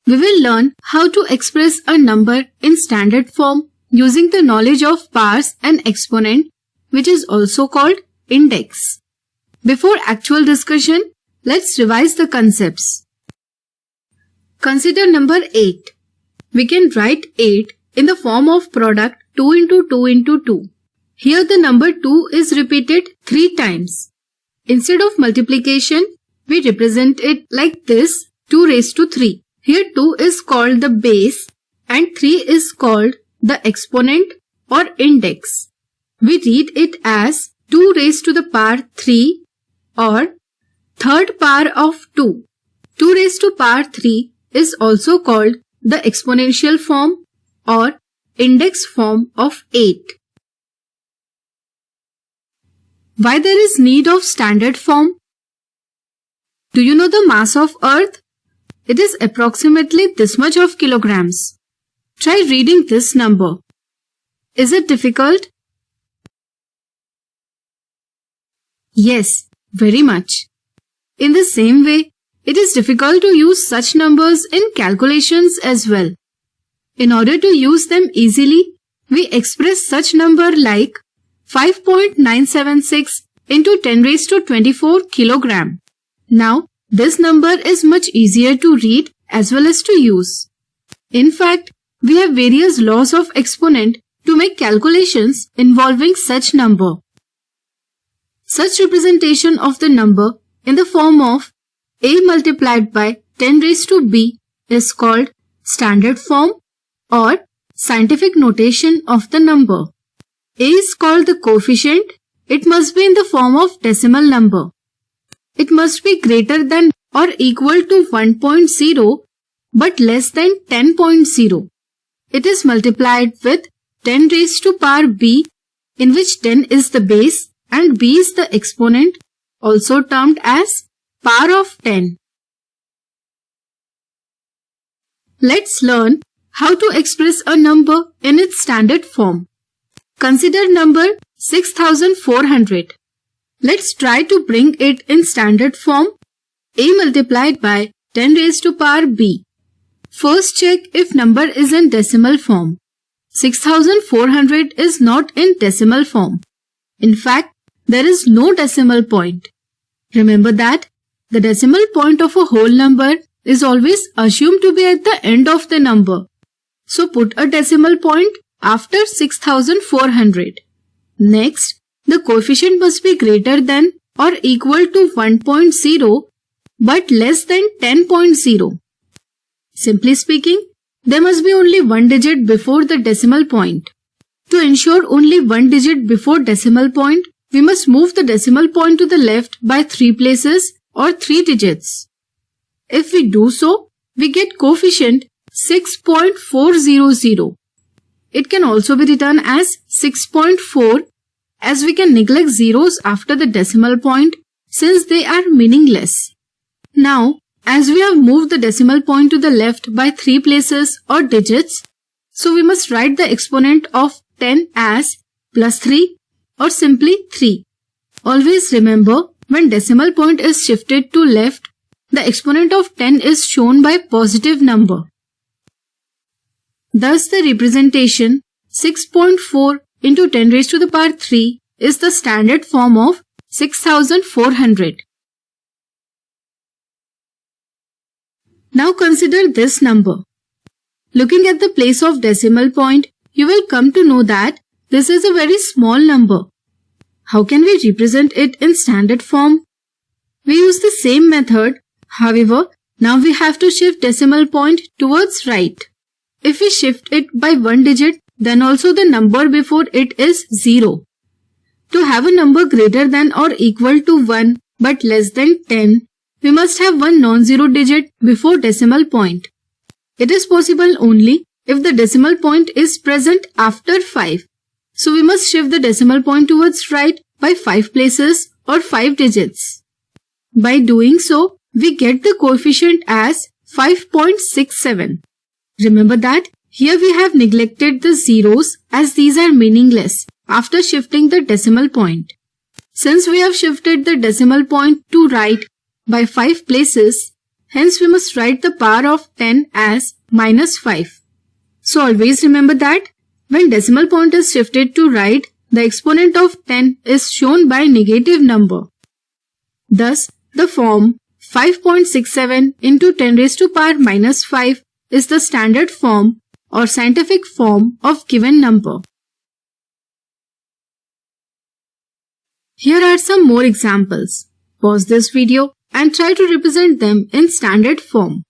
we will learn how to express a number in standard form using the knowledge of powers and exponent, which is also called index. Before actual discussion, let's revise the concepts. Consider number 8. We can write 8 in the form of product 2 into 2 into 2. Here the number 2 is repeated 3 times. Instead of multiplication, we represent it like this, 2 raised to 3. Here 2 is called the base and 3 is called the exponent or index. We read it as 2 raised to the power 3 or third power of 2. 2 raised to power 3 is also called the exponential form or index form of 8. Why there is need of standard form? Do you know the mass of Earth? It is approximately this much of kilograms. Try reading this number. Is it difficult? Yes, very much. In the same way, it is difficult to use such numbers in calculations as well. In order to use them easily, we express such number like 5.976 into 10 raised to 24 kilogram. Now, this number is much easier to read as well as to use. In fact, we have various laws of exponent to make calculations involving such number. Such representation of the number in the form of a multiplied by 10 raised to b is called standard form or scientific notation of the number. A is called the coefficient. It must be in the form of decimal number. It must be greater than or equal to 1.0 but less than 10.0. It is multiplied with 10 raised to power b, in which 10 is the base and b is the exponent, also termed as power of 10. Let's learn how to express a number in its standard form. Consider number 6400. Let's try to bring it in standard form, a multiplied by 10 raised to power b. First check if number is in decimal form. 6400 is not in decimal form. In fact, there is no decimal point. Remember that the decimal point of a whole number is always assumed to be at the end of the number. So put a decimal point after 6400. Next, the coefficient must be greater than or equal to 1.0 but less than 10.0. Simply speaking, there must be only one digit before the decimal point. To ensure only one digit before decimal point, we must move the decimal point to the left by 3 places or 3 digits. If we do so, we get coefficient 6.400. It can also be written as 6.4 as we can neglect zeros after the decimal point since they are meaningless. Now, as we have moved the decimal point to the left by 3 places or digits, so we must write the exponent of 10 as plus 3 or simply 3. Always remember, when decimal point is shifted to left, the exponent of 10 is shown by positive number. Thus, the representation 6.4 into 10 raised to the power 3 is the standard form of 6400. Now consider this number. Looking at the place of decimal point, you will come to know that this is a very small number. How can we represent it in standard form? We use the same method. However, now we have to shift decimal point towards right. If we shift it by one digit, then also the number before it is 0. To have a number greater than or equal to 1 but less than 10, we must have one non-zero digit before decimal point. It is possible only if the decimal point is present after 5. So we must shift the decimal point towards right by 5 places or 5 digits. By doing so, we get the coefficient as 5.67. Remember that here we have neglected the zeros as these are meaningless after shifting the decimal point. Since we have shifted the decimal point to right by 5 places, Hence, we must write the power of 10 as -5. So always remember that when decimal point is shifted to right, the exponent of 10 is shown by negative number. Thus, the form 5.67 into 10 raised to power -5 is the standard form or scientific form of given number. Here are some more examples. Pause this video and try to represent them in standard form.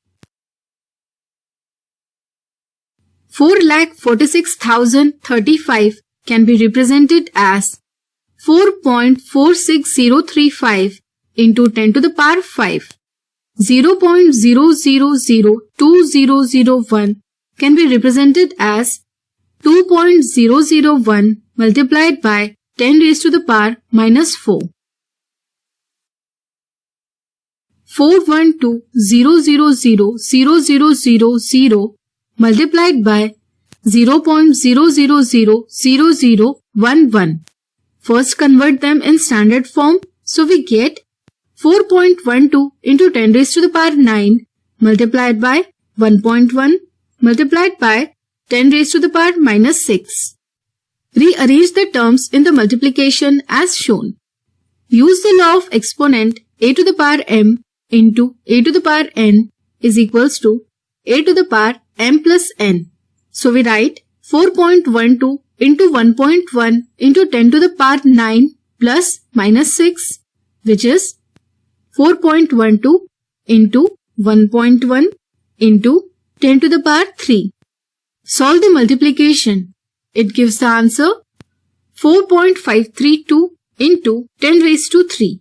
4,46,035 can be represented as 4.46035 into 10 to the power 5. 0.0002001 can be represented as 2.001 multiplied by 10 raised to the power -4. 412,000,000 multiplied by 0.0000011. First convert them in standard form, so we get 4.12 into 10 raised to the power 9 multiplied by 1.1 multiplied by 10 raised to the power -6. Rearrange the terms in the multiplication as shown. Use the law of exponent a to the power m into a to the power n is equals to a to the power m plus n. So we write 4.12 into 1.1 into 10 to the power 9 plus -6, which is 4.12 into 1.1 into 10 to the power 3. Solve the multiplication. It gives the answer 4.532 into 10 raised to 3.